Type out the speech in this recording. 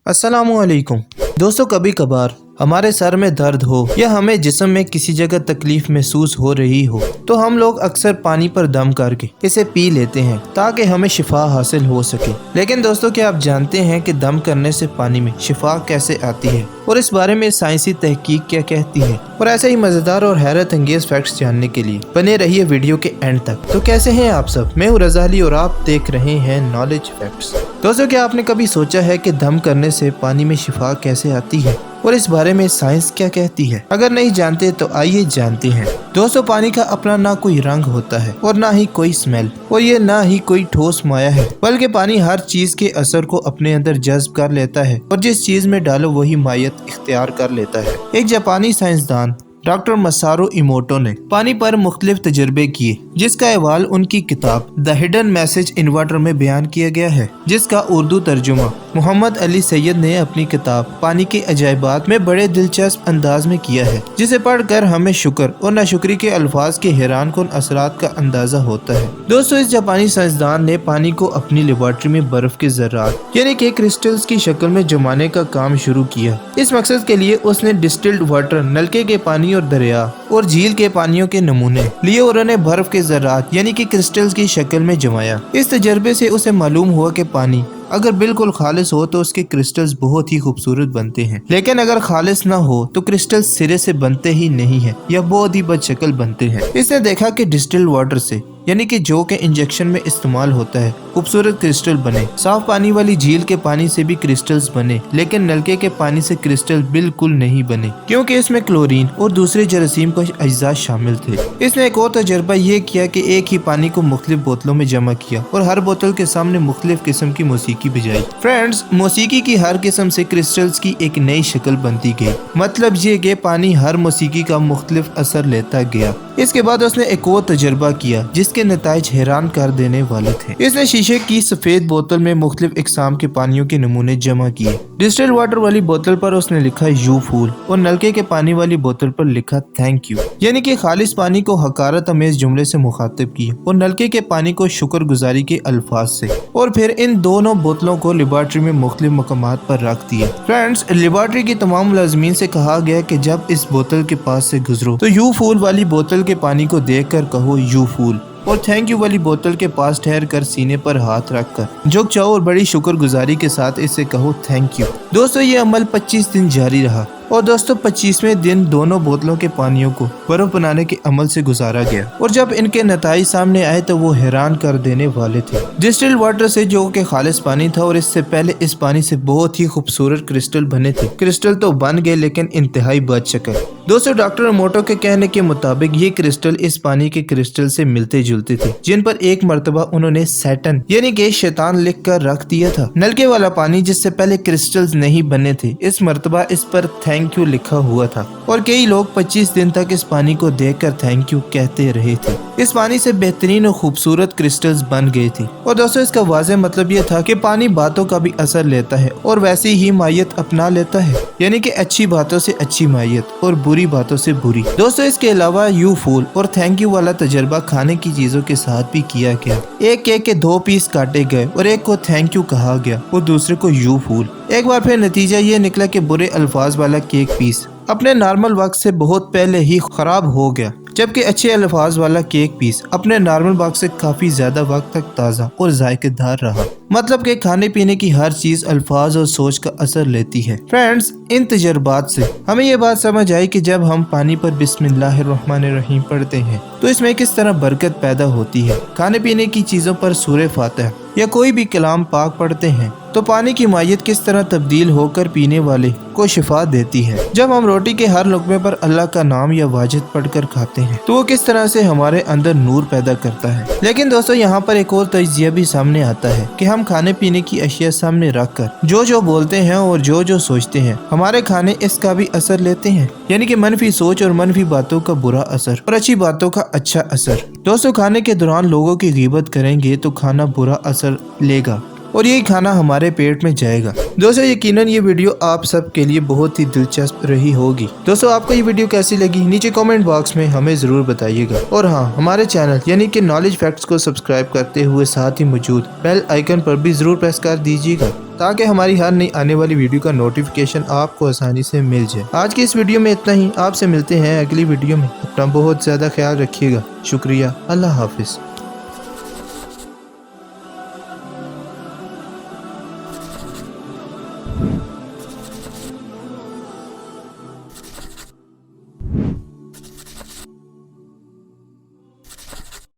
अस्सलामुअलैकुम दोस्तों, कभी कभार हमारे सर में दर्द हो या हमें जिस्म में किसी जगह तकलीफ महसूस हो रही हो तो हम लोग अक्सर पानी पर दम करके इसे पी लेते हैं ताकि हमें शिफा हासिल हो सके। लेकिन दोस्तों, क्या आप जानते हैं कि दम करने से पानी में शिफा कैसे आती है और इस बारे में साइंसी तहकीक क्या कहती है? और ऐसे ही मजेदार और हैरत अंगेज फैक्ट्स जानने के लिए बने रहिए वीडियो के एंड तक। तो कैसे हैं आप सब? मैं हूँ रज़ा अली और आप देख रहे हैं नॉलेज फैक्ट्स। दोस्तों, क्या आपने कभी सोचा है कि दम करने से पानी में शिफा कैसे आती है और इस बारे में साइंस क्या कहती है? अगर नहीं जानते तो आइए जानते हैं। दोस्तों, पानी का अपना ना कोई रंग होता है और ना ही कोई स्मेल और ये ना ही कोई ठोस माया है, बल्कि पानी हर चीज के असर को अपने अंदर जज्ब कर लेता है और जिस चीज में डालो वही मायत इख्तियार कर लेता है। एक जापानी साइंसदान डॉक्टर मसारू इमोटो ने पानी पर मुख्तलिफ तजर्बे किए, जिसका अहवाल उनकी किताब the hidden message in water में बयान किया गया है, जिसका उर्दू तर्जुमा मोहम्मद अली सैयद ने अपनी किताब पानी के अजायबात में बड़े दिलचस्प अंदाज में किया है, जिसे पढ़कर हमें शुक्र और नाशुक्री के अल्फाज के हैरान कुन असरात का अंदाजा होता है। दोस्तों, इस जापानी साइंसदान ने पानी को अपनी लेबोरेटरी में बर्फ के जर्रात यानी कि क्रिस्टल्स की शक्ल में जमाने का काम शुरू किया। इस मकसद के लिए उसने डिस्टिल्ड वाटर, नलके के पानी और दरिया और झील के पानियों के नमूने लिए और उन्हें बर्फ के जर्रात यानी कि क्रिस्टल्स की शक्ल में जमाया। इस तजर्बे से उसे मालूम हुआ कि पानी अगर बिल्कुल खालिस हो तो उसके क्रिस्टल्स बहुत ही खूबसूरत बनते हैं, लेकिन अगर खालिस ना हो तो क्रिस्टल्स सिरे से बनते ही नहीं है या बहुत ही बदशक्ल बनते हैं। इसने देखा कि डिस्टिल्ड वाटर से यानी कि जो के इंजेक्शन में इस्तेमाल होता है खूबसूरत क्रिस्टल बने। साफ पानी वाली झील के पानी से भी क्रिस्टल्स बने, लेकिन नलके के पानी से क्रिस्टल बिल्कुल नहीं बने क्योंकि इसमें क्लोरीन और दूसरे जरासीम का अज्जा शामिल थे। इसने एक और तजर्बा ये किया कि एक ही पानी को मुख्तलिफ बोतलों में जमा किया और हर बोतल के सामने मुख्तलिफ किस्म की मौसीकी बजाई। फ्रेंड्स, मौसीकी की हर किस्म से क्रिस्टल्स की एक नई शक्ल बनती गई। मतलब ये कि पानी हर मौसीकी का मुख्तलिफ असर लेता गया। इसके बाद उसने एक और तजर्बा किया जिसके नताइज हैरान कर देने वाले थे। इसने शीशे की सफेद बोतल में मुख्तलिफ इकसाम के पानियों के नमूने जमा किए। डिस्टिल्ड वाटर वाली बोतल पर उसने लिखा यू फूल और नलके के पानी वाली बोतल पर लिखा थैंक यू, यानी कि खालिस पानी को हकारत अमेज जुमले से मुखातिब किया और नलके के पानी को शुक्रगुजारी के अल्फाज से। और फिर इन दोनों बोतलों को लेबोरेटरी में मुख्तलिफ मकामात पर रख दिया। फ्रेंड्स, लेबोरेटरी की तमाम मुलाजमीन से कहा गया कि जब इस बोतल के पास से गुजरो तो यू फूल वाली बोतल के पानी को देखकर कहो यू फूल और थैंक यू वाली बोतल के पास ठहर कर सीने पर हाथ रखकर झुक जाओ और बड़ी शुक्रगुजारी के साथ इससे कहो थैंक यू। दोस्तों, ये अमल 25 दिन जारी रहा और दोस्तों 25वें दिन दोनों बोतलों के पानियों को बर्फ बनाने के अमल से गुजारा गया और जब इनके नताइज सामने आए तो वो हैरान कर देने वाले थे। डिस्टिल्ड वाटर से जो कि खालिस पानी था और इससे पहले इस पानी से बहुत ही खूबसूरत क्रिस्टल बने थे। क्रिस्टल तो बन गए लेकिन इंतहाई बदशक्ल। दोस्तों, डॉक्टर इमोटो के कहने के मुताबिक ये क्रिस्टल इस पानी के क्रिस्टल से मिलते जुलते थे, जिन पर एक मर्तबा उन्होंने सैटन यानी कि शैतान लिख कर रख दिया था। नलके वाला पानी जिससे पहले क्रिस्टल्स नहीं बने थे, इस मर्तबा इस पर थैंक यू लिखा हुआ था और कई लोग 25 दिन तक इस पानी को देखकर थैंक यू कहते रहे थे। इस पानी से बेहतरीन और खूबसूरत क्रिस्टल्स बन गए थे। और दोस्तों, इसका वाज़ेह मतलब ये था कि पानी बातों का भी असर लेता है और वैसी ही मायत अपना लेता है, यानी कि अच्छी बातों से अच्छी मायत और बुरी बातों से बुरी। दोस्तों, इसके अलावा यू फूल और थैंक यू वाला तजर्बा खाने की चीजों के साथ भी किया गया। एक केक के 2 पीस काटे गए और एक को थैंक यू कहा गया और दूसरे को यू फूल। एक बार फिर नतीजा ये निकला कि बुरे अल्फाज वाला केक पीस अपने नॉर्मल वक्त से बहुत पहले ही खराब हो गया, जबकि अच्छे अल्फाज वाला केक पीस अपने नॉर्मल वक्त से काफी ज्यादा वक्त तक ताज़ा और जायकेदार रहा। मतलब कि खाने पीने की हर चीज अल्फाज और सोच का असर लेती है। फ्रेंड्स, इन तजर्बात से हमें ये बात समझ आई कि जब हम पानी पर बिस्मिल्लाहिर्रहमानिर्रहीम पढ़ते हैं तो इसमें किस तरह बरकत पैदा होती है। खाने पीने की चीजों पर सूरे फातिहा या कोई भी कलाम पाक पढ़ते हैं तो पानी की मायत किस तरह तब्दील होकर पीने वाले को शिफा देती है। जब हम रोटी के हर लुक़मे पर अल्लाह का नाम या वाजिद पढ़कर खाते हैं तो वो किस तरह से हमारे अंदर नूर पैदा करता है। लेकिन दोस्तों, यहाँ पर एक और तजिया भी सामने आता है कि हम खाने पीने की अशिया सामने रख कर जो बोलते हैं और जो सोचते हैं, हमारे खाने इसका भी असर लेते हैं, यानी कि मनफी सोच और मनफी बातों का बुरा असर और अच्छी बातों का अच्छा असर। दोस्तों, खाने के दौरान लोगों की ग़ीबत करेंगे तो खाना बुरा असर लेगा और यही खाना हमारे पेट में जाएगा। दोस्तों, यकीनन ये वीडियो आप सब के लिए बहुत ही दिलचस्प रही होगी। दोस्तों, आपको ये वीडियो कैसी लगी नीचे कमेंट बॉक्स में हमें जरूर बताइएगा और हाँ, हमारे चैनल यानी कि नॉलेज फैक्ट्स को सब्सक्राइब करते हुए साथ ही मौजूद बेल आइकन पर भी जरूर प्रेस कर दीजिएगा تاکہ ہماری ہر نئی آنے والی ویڈیو کا نوٹیفیکیشن آپ کو آسانی سے مل جائے۔ آج کی اس ویڈیو میں اتنا ہی، آپ سے ملتے ہیں اگلی ویڈیو میں۔ اپنا بہت زیادہ خیال رکھیے گا۔ شکریہ، اللہ حافظ۔